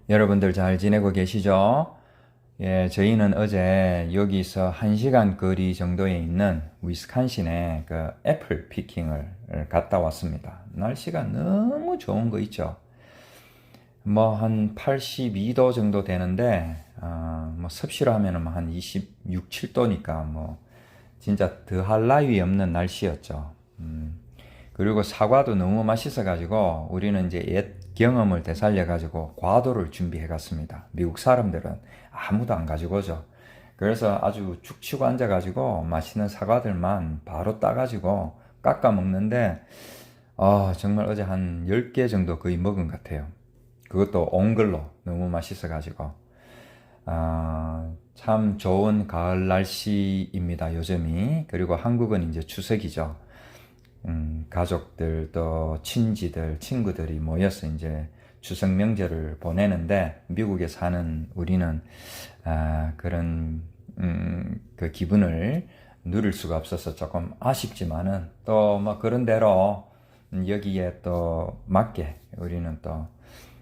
여러분들 잘 지내고 계시죠? 예, 저희는 어제 여기서 1시간 거리 정도에 있는 위스콘신에 그 애플 피킹을 갔다 왔습니다. 날씨가 너무 좋은 거 있죠? 뭐 한 82도 정도 되는데, 뭐 섭씨로 하면은 한 26, 7도니까 뭐 진짜 더할 나위 없는 날씨였죠. 그리고 사과도 너무 맛있어가지고 우리는 이제 옛 경험을 되살려가지고 과도를 준비해 갔습니다. 미국 사람들은 아무도 안 가지고 오죠. 그래서 아주 죽치고 앉아가지고 맛있는 사과들만 바로 따가지고 깎아 먹는데, 정말 어제 한 10개 정도 거의 먹은 것 같아요. 그것도 온 걸로 너무 맛있어가지고. 참 좋은 가을 날씨입니다, 요즘이. 그리고 한국은 이제 추석이죠. 가족들 또 친지들 친구들이 모여서 이제 추석 명절을 보내는데, 미국에 사는 우리는 그런 그 기분을 누릴 수가 없어서 조금 아쉽지만은 또 뭐 그런 대로 여기에 또 맞게 우리는 또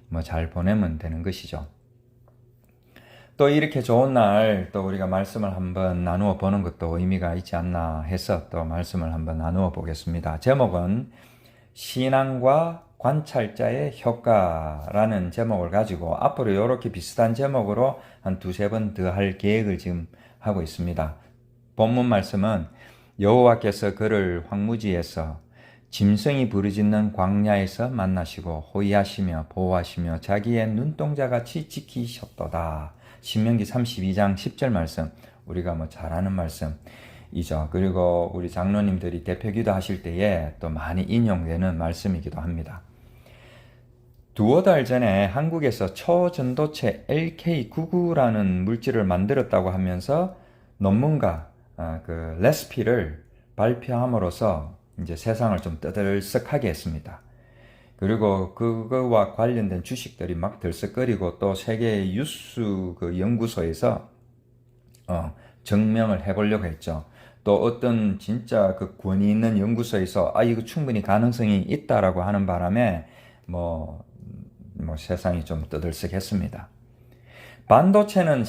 뭐 잘 보내면 되는 것이죠. 또 이렇게 좋은 날 또 우리가 말씀을 한번 나누어 보는 것도 의미가 있지 않나 해서 또 말씀을 한번 나누어 보겠습니다. 제목은 신앙과 관찰자의 효과라는 제목을 가지고 앞으로 이렇게 비슷한 제목으로 한 두세 번 더 할 계획을 지금 하고 있습니다. 본문 말씀은 여호와께서 그를 황무지에서 짐승이 부르짖는 광야에서 만나시고 호위하시며 보호하시며 자기의 눈동자같이 지키셨도다. 신명기 32장 10절 말씀, 우리가 뭐 잘 아는 말씀이죠. 그리고 우리 장로님들이 대표기도 하실 때에 또 많이 인용되는 말씀이기도 합니다. 두어 달 전에 한국에서 초전도체 LK99라는 물질을 만들었다고 하면서 논문가 그 레시피를 발표함으로써 이제 세상을 좀 떠들썩하게 했습니다. 그리고 그거와 관련된 주식들이 막 들썩거리고 또 세계 뉴스 그 연구소에서 증명을 해보려고 했죠. 또 어떤 진짜 그 권위 있는 연구소에서 이거 충분히 가능성이 있다라고 하는 바람에 뭐 세상이 좀 떠들썩했습니다. 반도체는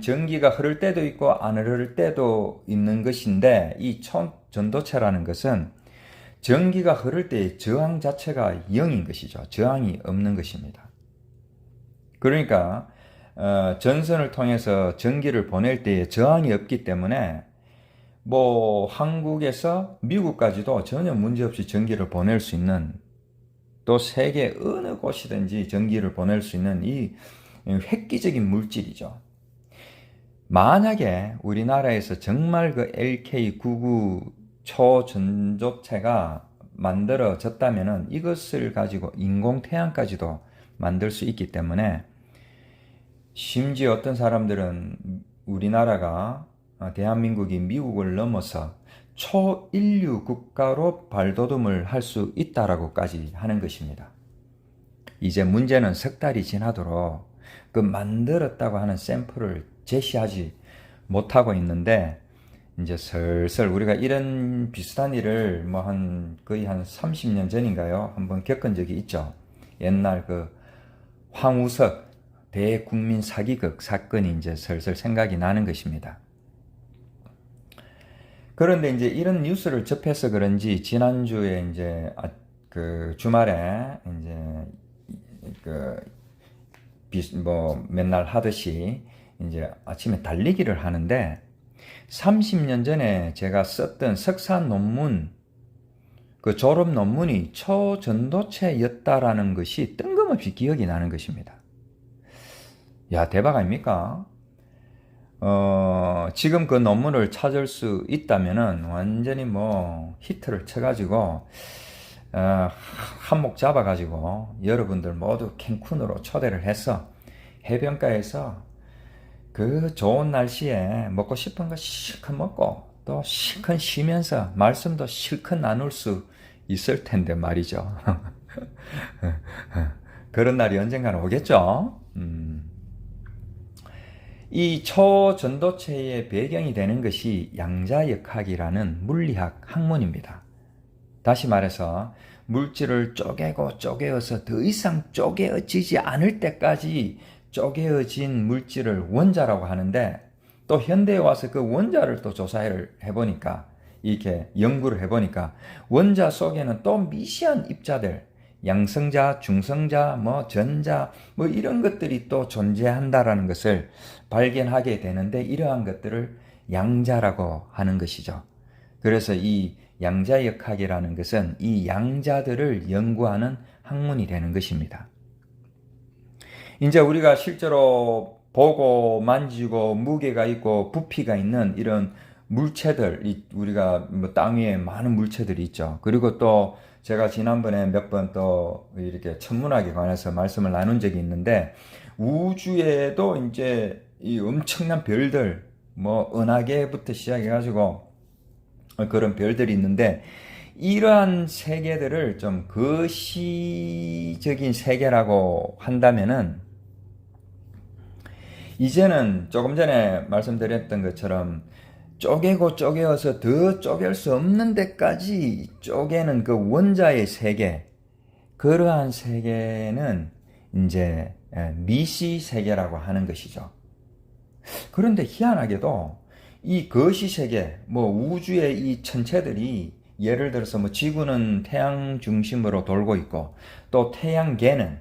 전기가 흐를 때도 있고 안 흐를 때도 있는 것인데, 이 초전도체라는 것은 전기가 흐를 때의 저항 자체가 0인 것이죠. 저항이 없는 것입니다. 그러니까 전선을 통해서 전기를 보낼 때에 저항이 없기 때문에 뭐 한국에서 미국까지도 전혀 문제없이 전기를 보낼 수 있는, 또 세계 어느 곳이든지 전기를 보낼 수 있는 이 획기적인 물질이죠. 만약에 우리나라에서 정말 그 LK99 초전도체가 만들어졌다면은 이것을 가지고 인공태양까지도 만들 수 있기 때문에, 심지어 어떤 사람들은 우리나라가 대한민국이 미국을 넘어서 초인류 국가로 발돋움을 할 수 있다라고까지 하는 것입니다. 이제 문제는 석 달이 지나도록 그 만들었다고 하는 샘플을 제시하지 못하고 있는데, 이제 슬슬 우리가 이런 비슷한 일을 뭐 거의 한 30년 전인가요? 한번 겪은 적이 있죠. 옛날 그 황우석 대국민 사기극 사건이 이제 슬슬 생각이 나는 것입니다. 그런데 이제 이런 뉴스를 접해서 그런지 지난주에 이제 그 주말에 이제 뭐 맨날 하듯이 이제 아침에 달리기를 하는데, 30년 전에 제가 썼던 석사 논문, 그 졸업 논문이 초전도체였다라는 것이 뜬금없이 기억이 나는 것입니다. 야, 대박 아닙니까? 지금 그 논문을 찾을 수 있다면은 완전히 뭐 히트를 쳐가지고, 한몫 잡아가지고 여러분들 모두 캔쿤으로 초대를 해서 해변가에서 그 좋은 날씨에 먹고 싶은 거 실컷 먹고 또 실컷 쉬면서 말씀도 실컷 나눌 수 있을 텐데 말이죠. 그런 날이 언젠가는 오겠죠. 이 초전도체의 배경이 되는 것이 양자역학이라는 물리학 학문입니다. 다시 말해서 물질을 쪼개고 쪼개어서 더 이상 쪼개어지지 않을 때까지 쪼개어진 물질을 원자라고 하는데, 또 현대에 와서 그 원자를 또 조사를 해보니까, 이렇게 연구를 해보니까 원자 속에는 또 미시한 입자들, 양성자, 중성자, 뭐 전자, 뭐 이런 것들이 또 존재한다라는 것을 발견하게 되는데, 이러한 것들을 양자라고 하는 것이죠. 그래서 이 양자역학이라는 것은 이 양자들을 연구하는 학문이 되는 것입니다. 이제 우리가 실제로 보고 만지고 무게가 있고 부피가 있는 이런 물체들, 우리가 뭐 땅 위에 많은 물체들이 있죠. 그리고 또 제가 지난번에 몇 번 또 이렇게 천문학에 관해서 말씀을 나눈 적이 있는데, 우주에도 이제 이 엄청난 별들, 뭐 은하계부터 시작해가지고 그런 별들이 있는데, 이러한 세계들을 좀 거시적인 세계라고 한다면은, 이제는 조금 전에 말씀드렸던 것처럼 쪼개고 쪼개어서 더 쪼갤 수 없는 데까지 쪼개는 그 원자의 세계, 그러한 세계는 이제 미시 세계라고 하는 것이죠. 그런데 희한하게도 이 거시 세계, 뭐 우주의 이 천체들이, 예를 들어서 뭐 지구는 태양 중심으로 돌고 있고, 또 태양계는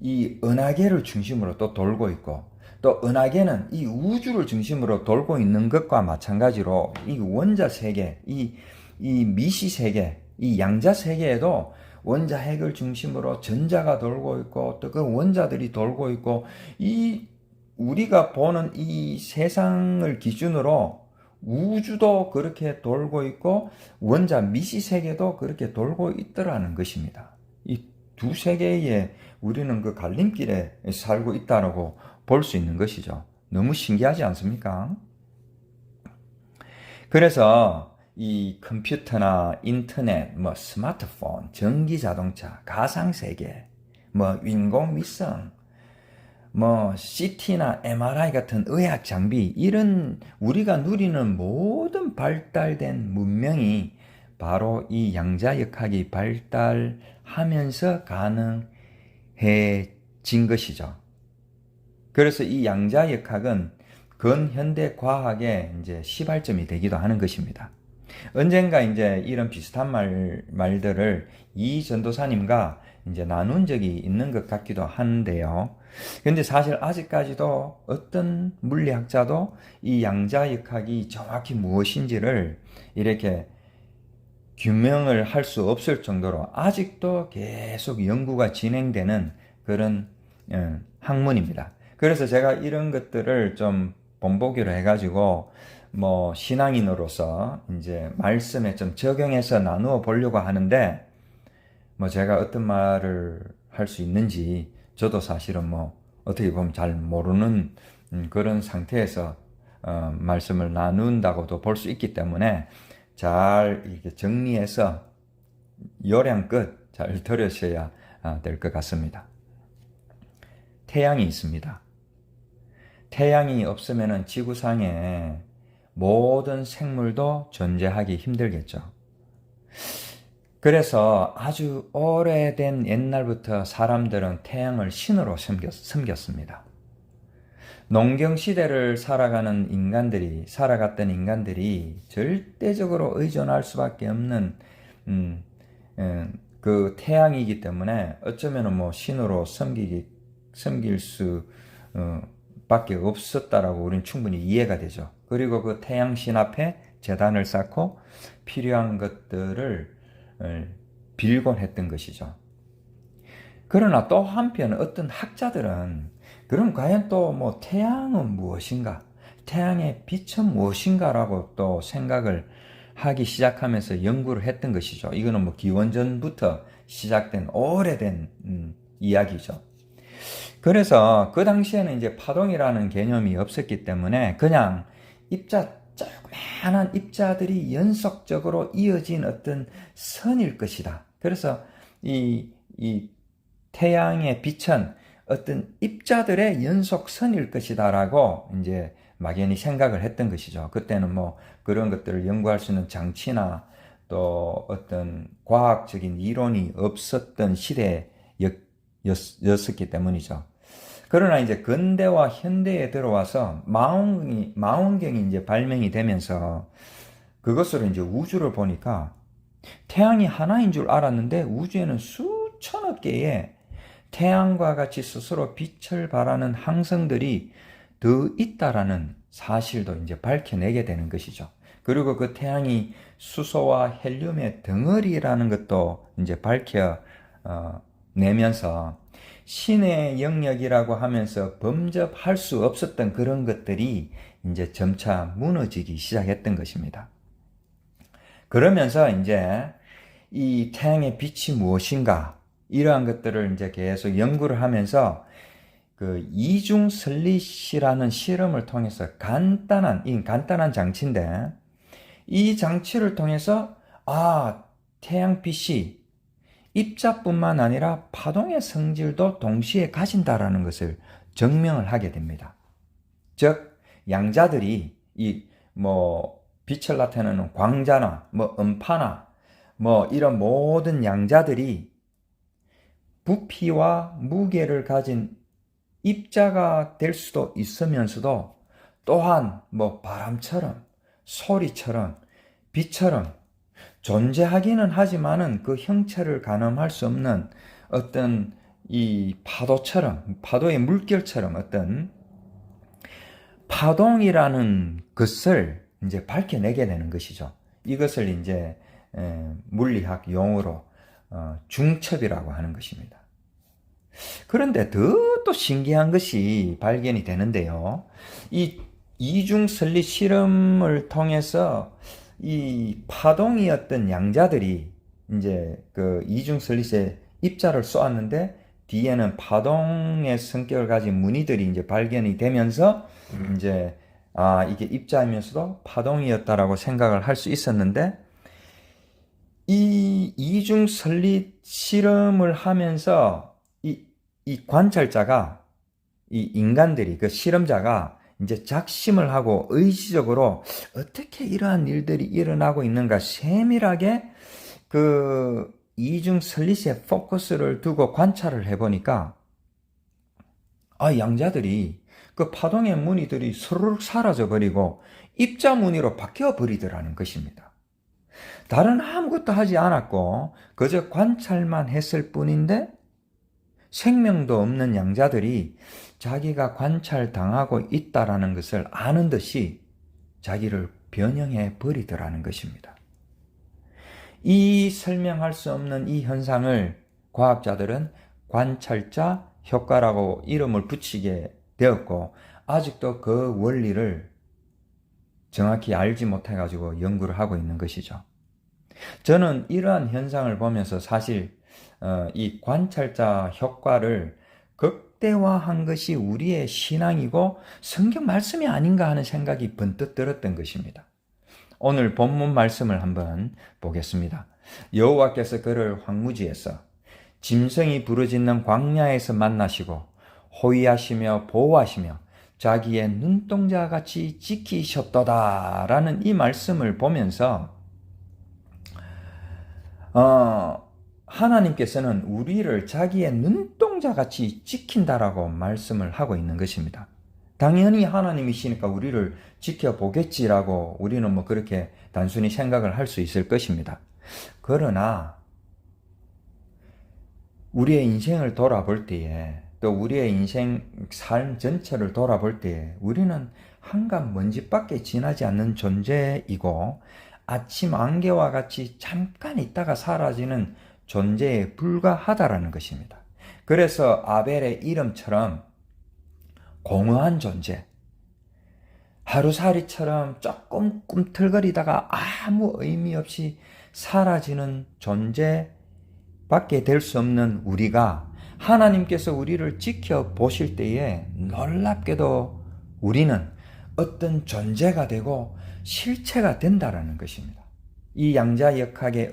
이 은하계를 중심으로 또 돌고 있고, 또 은하계는 이 우주를 중심으로 돌고 있는 것과 마찬가지로 이 원자 세계, 이 미시 세계, 이 양자 세계에도 원자 핵을 중심으로 전자가 돌고 있고, 또 그 원자들이 돌고 있고, 이 우리가 보는 이 세상을 기준으로 우주도 그렇게 돌고 있고 원자 미시 세계도 그렇게 돌고 있더라는 것입니다. 이 두 세계에 우리는 그 갈림길에 살고 있다고 볼 수 있는 것이죠. 너무 신기하지 않습니까? 그래서 이 컴퓨터나 인터넷, 뭐 스마트폰, 전기자동차, 가상세계, 뭐 인공위성, 뭐 CT나 MRI 같은 의학 장비, 이런 우리가 누리는 모든 발달된 문명이 바로 이 양자역학이 발달하면서 가능해진 것이죠. 그래서 이 양자역학은 근현대 과학의 이제 시발점이 되기도 하는 것입니다. 언젠가 이제 이런 비슷한 말들을 이 전도사님과 이제 나눈 적이 있는 것 같기도 한데요. 근데 사실 아직까지도 어떤 물리학자도 이 양자역학이 정확히 무엇인지를 이렇게 규명을 할 수 없을 정도로 아직도 계속 연구가 진행되는 그런 학문입니다. 그래서 제가 이런 것들을 좀 본보기로 해가지고 뭐 신앙인으로서 이제 말씀에 좀 적용해서 나누어 보려고 하는데, 뭐 제가 어떤 말을 할 수 있는지 저도 사실은 뭐 어떻게 보면 잘 모르는 그런 상태에서 말씀을 나눈다고도 볼 수 있기 때문에 잘 이렇게 정리해서 요량껏 잘 들으셔야 될 것 같습니다. 태양이 있습니다. 태양이 없으면 지구상에 모든 생물도 존재하기 힘들겠죠. 그래서 아주 오래된 옛날부터 사람들은 태양을 신으로 섬겼습니다. 농경시대를 살아갔던 인간들이 절대적으로 의존할 수밖에 없는 그 태양이기 때문에 어쩌면 뭐 신으로 섬길 수 밖에 없었다라고 우리는 충분히 이해가 되죠. 그리고 그 태양신 앞에 제단을 쌓고 필요한 것들을 빌곤 했던 것이죠. 그러나 또 한편 어떤 학자들은 그럼 과연 또 뭐 태양은 무엇인가? 태양의 빛은 무엇인가라고 또 생각을 하기 시작하면서 연구를 했던 것이죠. 이거는 뭐 기원전부터 시작된 오래된 이야기죠. 그래서 그 당시에는 이제 파동이라는 개념이 없었기 때문에 그냥 조그마한 입자들이 연속적으로 이어진 어떤 선일 것이다. 그래서 이 태양의 빛은 어떤 입자들의 연속선일 것이다라고 이제 막연히 생각을 했던 것이죠. 그때는 뭐 그런 것들을 연구할 수 있는 장치나 또 어떤 과학적인 이론이 없었던 시대였었기 때문이죠. 그러나 이제 근대와 현대에 들어와서 망원경이 이제 발명이 되면서 그것으로 이제 우주를 보니까 태양이 하나인 줄 알았는데 우주에는 수천억 개의 태양과 같이 스스로 빛을 발하는 항성들이 더 있다라는 사실도 이제 밝혀내게 되는 것이죠. 그리고 그 태양이 수소와 헬륨의 덩어리라는 것도 이제 밝혀내면서 신의 영역이라고 하면서 범접할 수 없었던 그런 것들이 이제 점차 무너지기 시작했던 것입니다. 그러면서 이제 이 태양의 빛이 무엇인가 이러한 것들을 이제 계속 연구를 하면서 그 이중 슬릿이라는 실험을 통해서 간단한 장치인데 이 장치를 통해서 태양빛이 입자뿐만 아니라 파동의 성질도 동시에 가진다라는 것을 증명을 하게 됩니다. 즉 양자들이 빛을 나타내는 광자나 음파나 이런 모든 양자들이 부피와 무게를 가진 입자가 될 수도 있으면서도 또한 바람처럼 소리처럼 빛처럼 존재하기는 하지만은 그 형체를 가늠할 수 없는 어떤 이 파도의 물결처럼 어떤 파동이라는 것을 이제 밝혀내게 되는 것이죠. 이것을 이제 물리학 용어로 중첩이라고 하는 것입니다. 그런데 또 신기한 것이 발견이 되는데요. 이 이중 설리 실험을 통해서 이 파동이었던 양자들이 이제 그 이중 설리에 입자를 쏘았는데 뒤에는 파동의 성격을 가진 무늬들이 이제 발견이 되면서 이제 이게 입자이면서도 파동이었다라고 생각을 할 수 있었는데 이 이중 설리 실험을 하면서 이 관찰자가 이 인간들이 그 실험자가 이제 작심을 하고 의지적으로 어떻게 이러한 일들이 일어나고 있는가 세밀하게 그 이중 설릿에 포커스를 두고 관찰을 해보니까 양자들이 그 파동의 무늬들이 스르륵 사라져버리고 입자 무늬로 바뀌어버리더라는 것입니다. 다른 아무것도 하지 않았고 그저 관찰만 했을 뿐인데 생명도 없는 양자들이 자기가 관찰당하고 있다라는 것을 아는 듯이 자기를 변형해 버리더라는 것입니다. 이 설명할 수 없는 이 현상을 과학자들은 관찰자 효과라고 이름을 붙이게 되었고 아직도 그 원리를 정확히 알지 못해가지고 연구를 하고 있는 것이죠. 저는 이러한 현상을 보면서 사실 이 관찰자 효과를 극대화한 것이 우리의 신앙이고 성경 말씀이 아닌가 하는 생각이 번뜩 들었던 것입니다. 오늘 본문 말씀을 한번 보겠습니다. 여호와께서 그를 황무지에서 짐승이 부르짖는 광야에서 만나시고 호위하시며 보호하시며 자기의 눈동자같이 지키셨도다 라는 이 말씀을 보면서 하나님께서는 우리를 자기의 눈동자같이 지킨다라고 말씀을 하고 있는 것입니다. 당연히 하나님이시니까 우리를 지켜보겠지라고 우리는 그렇게 단순히 생각을 할 수 있을 것입니다. 그러나 우리의 인생을 돌아볼 때에 또 우리의 인생 삶 전체를 돌아볼 때에 우리는 한간 먼지밖에 지나지 않는 존재이고 아침 안개와 같이 잠깐 있다가 사라지는 존재에 불과하다라는 것입니다. 그래서 아벨의 이름처럼 공허한 존재, 하루살이처럼 조금 꿈틀거리다가 아무 의미 없이 사라지는 존재밖에 될 수 없는 우리가 하나님께서 우리를 지켜보실 때에 놀랍게도 우리는 어떤 존재가 되고 실체가 된다라는 것입니다. 이 양자역학의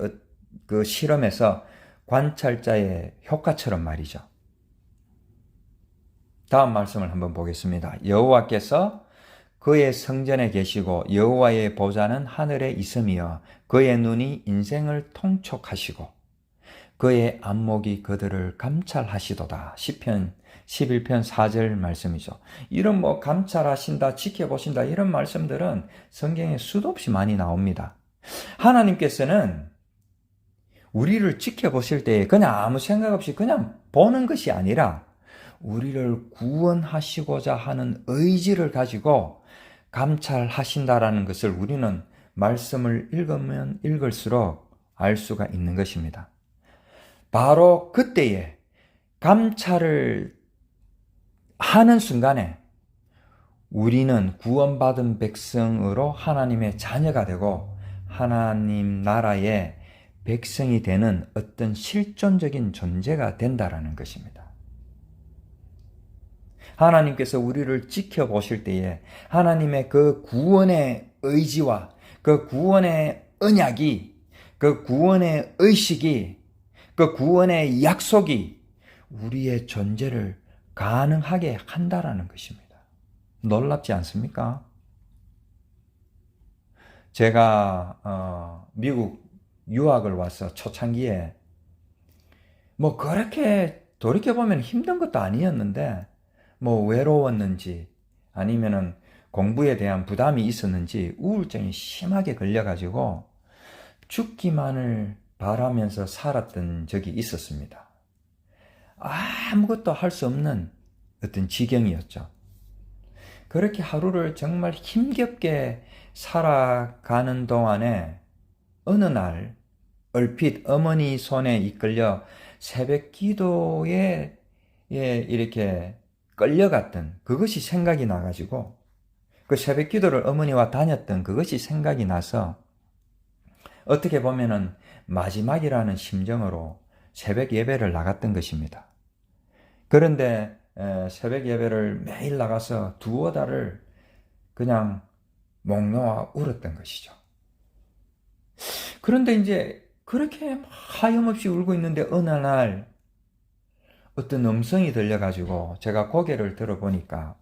그 실험에서 관찰자의 효과처럼 말이죠. 다음 말씀을 한번 보겠습니다. 여호와께서 그의 성전에 계시고 여호와의 보좌는 하늘에 있으며 그의 눈이 인생을 통촉하시고 그의 안목이 그들을 감찰하시도다. 시편 11편 4절 말씀이죠. 이런 감찰하신다, 지켜보신다 이런 말씀들은 성경에 수도 없이 많이 나옵니다. 하나님께서는 우리를 지켜보실 때 그냥 아무 생각 없이 그냥 보는 것이 아니라 우리를 구원하시고자 하는 의지를 가지고 감찰하신다라는 것을 우리는 말씀을 읽으면 읽을수록 알 수가 있는 것입니다. 바로 그때에 감찰을 하는 순간에 우리는 구원받은 백성으로 하나님의 자녀가 되고 하나님 나라의 백성이 되는 어떤 실존적인 존재가 된다라는 것입니다. 하나님께서 우리를 지켜보실 때에 하나님의 그 구원의 의지와 그 구원의 언약이, 그 구원의 의식이, 그 구원의 약속이 우리의 존재를 가능하게 한다라는 것입니다. 놀랍지 않습니까? 제가 미국 유학을 와서 초창기에 그렇게 돌이켜보면 힘든 것도 아니었는데 외로웠는지 아니면은 공부에 대한 부담이 있었는지 우울증이 심하게 걸려가지고 죽기만을 바라면서 살았던 적이 있었습니다. 아무것도 할 수 없는 어떤 지경이었죠. 그렇게 하루를 정말 힘겹게 살아가는 동안에 어느 날 얼핏 어머니 손에 이끌려 새벽 기도에 이렇게 끌려갔던 그것이 생각이 나가지고 그 새벽 기도를 어머니와 다녔던 그것이 생각이 나서 어떻게 보면은 마지막이라는 심정으로 새벽 예배를 나갔던 것입니다. 그런데 새벽 예배를 매일 나가서 두어 달을 그냥 목 놓아 울었던 것이죠. 그런데 이제 그렇게 하염없이 울고 있는데 어느 날 어떤 음성이 들려가지고 제가 고개를 들어보니까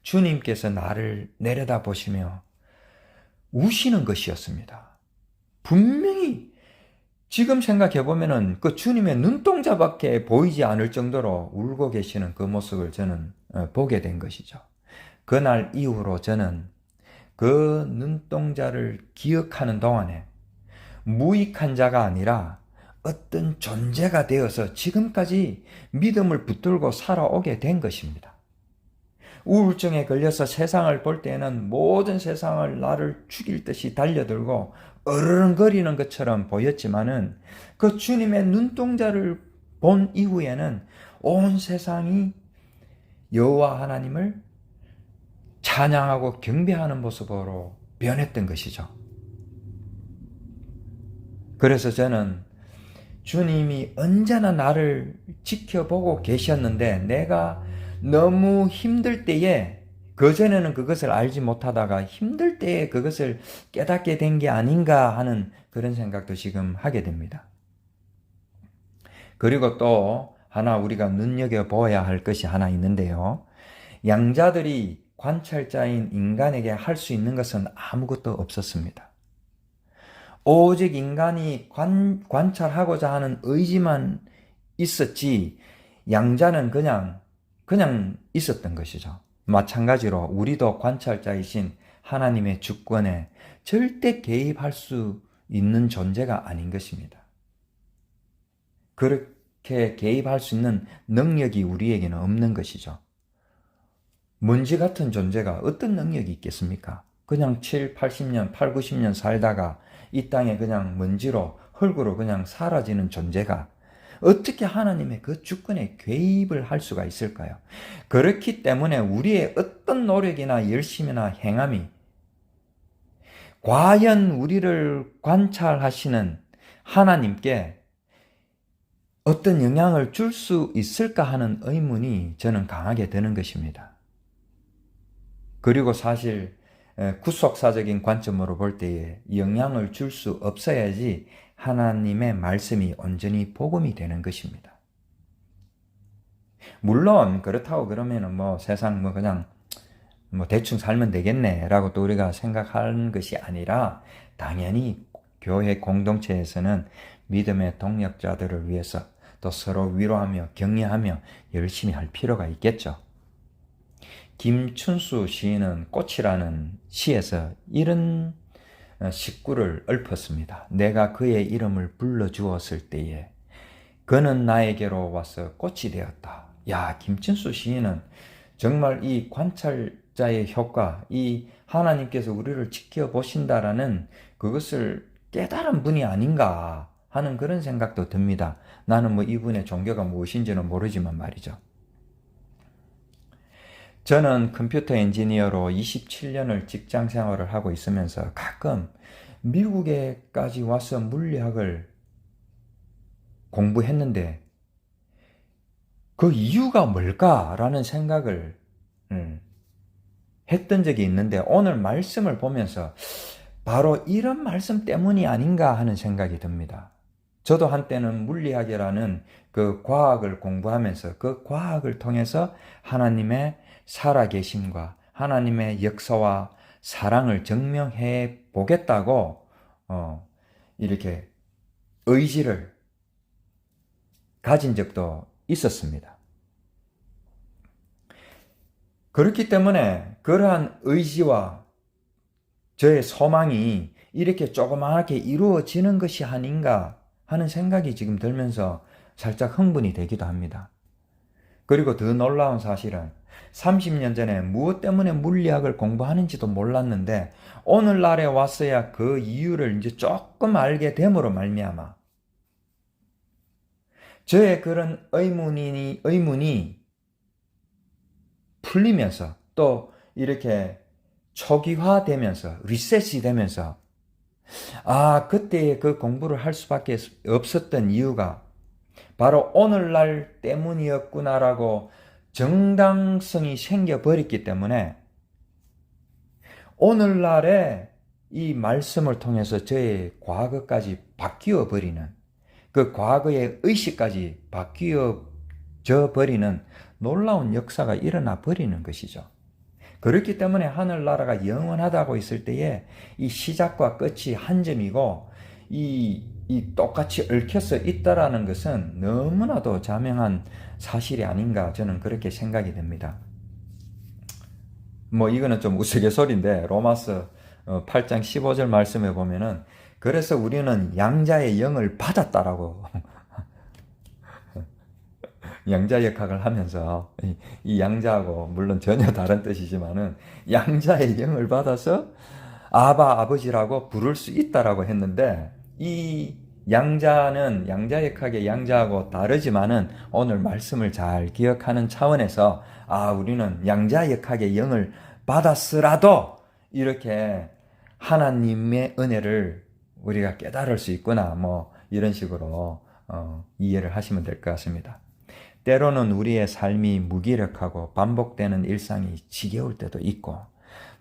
주님께서 나를 내려다 보시며 우시는 것이었습니다. 분명히 지금 생각해보면은 그 주님의 눈동자밖에 보이지 않을 정도로 울고 계시는 그 모습을 저는 보게 된 것이죠. 그날 이후로 저는 그 눈동자를 기억하는 동안에 무익한 자가 아니라 어떤 존재가 되어서 지금까지 믿음을 붙들고 살아오게 된 것입니다. 우울증에 걸려서 세상을 볼 때는 모든 세상을 나를 죽일 듯이 달려들고 어르렁거리는 것처럼 보였지만은 그 주님의 눈동자를 본 이후에는 온 세상이 여호와 하나님을 찬양하고 경배하는 모습으로 변했던 것이죠. 그래서 저는 주님이 언제나 나를 지켜보고 계셨는데 내가 너무 힘들 때에 그전에는 그것을 알지 못하다가 힘들 때에 그것을 깨닫게 된 게 아닌가 하는 그런 생각도 지금 하게 됩니다. 그리고 또 하나 우리가 눈여겨보아야 할 것이 하나 있는데요. 양자들이 관찰자인 인간에게 할 수 있는 것은 아무것도 없었습니다. 오직 인간이 관찰하고자 하는 의지만 있었지 양자는 그냥 있었던 것이죠. 마찬가지로 우리도 관찰자이신 하나님의 주권에 절대 개입할 수 있는 존재가 아닌 것입니다. 그렇게 개입할 수 있는 능력이 우리에게는 없는 것이죠. 먼지 같은 존재가 어떤 능력이 있겠습니까? 그냥 7, 80년, 8, 90년 살다가 이 땅에 그냥 먼지로 흙으로 그냥 사라지는 존재가 어떻게 하나님의 그 주권에 개입을 할 수가 있을까요? 그렇기 때문에 우리의 어떤 노력이나 열심이나 행함이 과연 우리를 관찰하시는 하나님께 어떤 영향을 줄 수 있을까 하는 의문이 저는 강하게 드는 것입니다. 그리고 사실 구속사적인 관점으로 볼 때에 영향을 줄 수 없어야지 하나님의 말씀이 온전히 복음이 되는 것입니다. 물론 그렇다고 그러면은 세상 그냥 대충 살면 되겠네 라고 또 우리가 생각하는 것이 아니라 당연히 교회 공동체에서는 믿음의 동력자들을 위해서 또 서로 위로하며 격려하며 열심히 할 필요가 있겠죠. 김춘수 시인은 꽃이라는 시에서 이런 식구를 읊었습니다. 내가 그의 이름을 불러주었을 때에 그는 나에게로 와서 꽃이 되었다. 야, 김춘수 시인은 정말 이 관찰자의 효과, 이 하나님께서 우리를 지켜보신다라는 그것을 깨달은 분이 아닌가 하는 그런 생각도 듭니다. 나는 뭐 이분의 종교가 무엇인지는 모르지만 말이죠. 저는 컴퓨터 엔지니어로 27년을 직장 생활을 하고 있으면서 가끔 미국에까지 와서 물리학을 공부했는데 그 이유가 뭘까라는 생각을 했던 적이 있는데 오늘 말씀을 보면서 바로 이런 말씀 때문이 아닌가 하는 생각이 듭니다. 저도 한때는 물리학이라는 그 과학을 공부하면서 그 과학을 통해서 하나님의 살아계심과 하나님의 역사와 사랑을 증명해 보겠다고 이렇게 의지를 가진 적도 있었습니다. 그렇기 때문에 그러한 의지와 저의 소망이 이렇게 조그맣게 이루어지는 것이 아닌가 하는 생각이 지금 들면서 살짝 흥분이 되기도 합니다. 그리고 더 놀라운 사실은 30년 전에 무엇 때문에 물리학을 공부하는지도 몰랐는데 오늘날에 왔어야 그 이유를 이제 조금 알게 됨으로 말미암아 저의 그런 의문이 풀리면서 또 이렇게 초기화되면서 리셋이 되면서 그때 그 공부를 할 수밖에 없었던 이유가 바로 오늘날 때문이었구나라고 정당성이 생겨버렸기 때문에 오늘날에 이 말씀을 통해서 저의 과거까지 바뀌어 버리는 그 과거의 의식까지 바뀌어져 버리는 놀라운 역사가 일어나 버리는 것이죠. 그렇기 때문에 하늘나라가 영원하다고 있을 때에 이 시작과 끝이 한 점이고 이 똑같이 얽혀서 있다라는 것은 너무나도 자명한 사실이 아닌가 저는 그렇게 생각이 됩니다. 뭐 이거는 좀 우스갯소리인데 로마서 8장 15절 말씀에 보면은 그래서 우리는 양자의 영을 받았다라고 양자 역학을 하면서 이 양자하고 물론 전혀 다른 뜻이지만은 양자의 영을 받아서 아버지라고 부를 수 있다라고 했는데 이 양자는 양자 역학의 양자하고 다르지만은 오늘 말씀을 잘 기억하는 차원에서 우리는 양자 역학의 영을 받았으라도 이렇게 하나님의 은혜를 우리가 깨달을 수 있구나 뭐 이런 식으로 이해를 하시면 될 것 같습니다. 때로는 우리의 삶이 무기력하고 반복되는 일상이 지겨울 때도 있고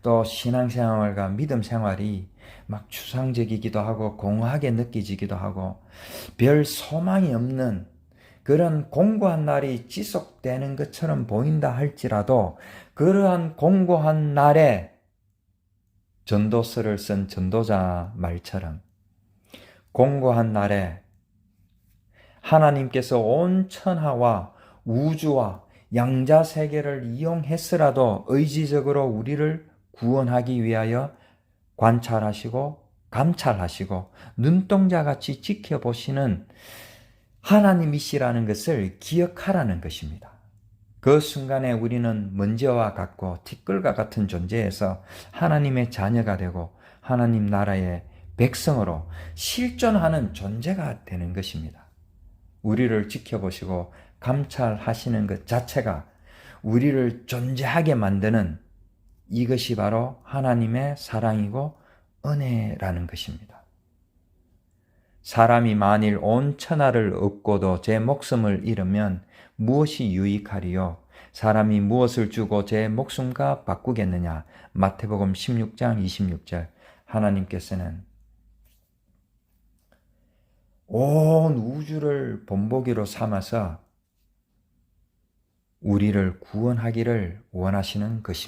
또 신앙생활과 믿음 생활이 막 추상적이기도 하고 공허하게 느껴지기도 하고 별 소망이 없는 그런 공고한 날이 지속되는 것처럼 보인다 할지라도 그러한 공고한 날에 전도서를 쓴 전도자 말처럼 공고한 날에 하나님께서 온 천하와 우주와 양자세계를 이용했으라도 의지적으로 우리를 구원하기 위하여 관찰하시고 감찰하시고 눈동자같이 지켜보시는 하나님이시라는 것을 기억하라는 것입니다. 그 순간에 우리는 먼지와 같고 티끌과 같은 존재에서 하나님의 자녀가 되고 하나님 나라의 백성으로 실존하는 존재가 되는 것입니다. 우리를 지켜보시고 감찰하시는 것 자체가 우리를 존재하게 만드는 이것이 바로 하나님의 사랑이고 은혜라는 것입니다. 사람이 만일 온 천하를 얻고도 제 목숨을 잃으면 무엇이 유익하리요? 사람이 무엇을 주고 제 목숨과 바꾸겠느냐? 마태복음 16장 26절. 하나님께서는 온 우주를 본보기로 삼아서 우리를 구원하기를 원하시는 것입니다.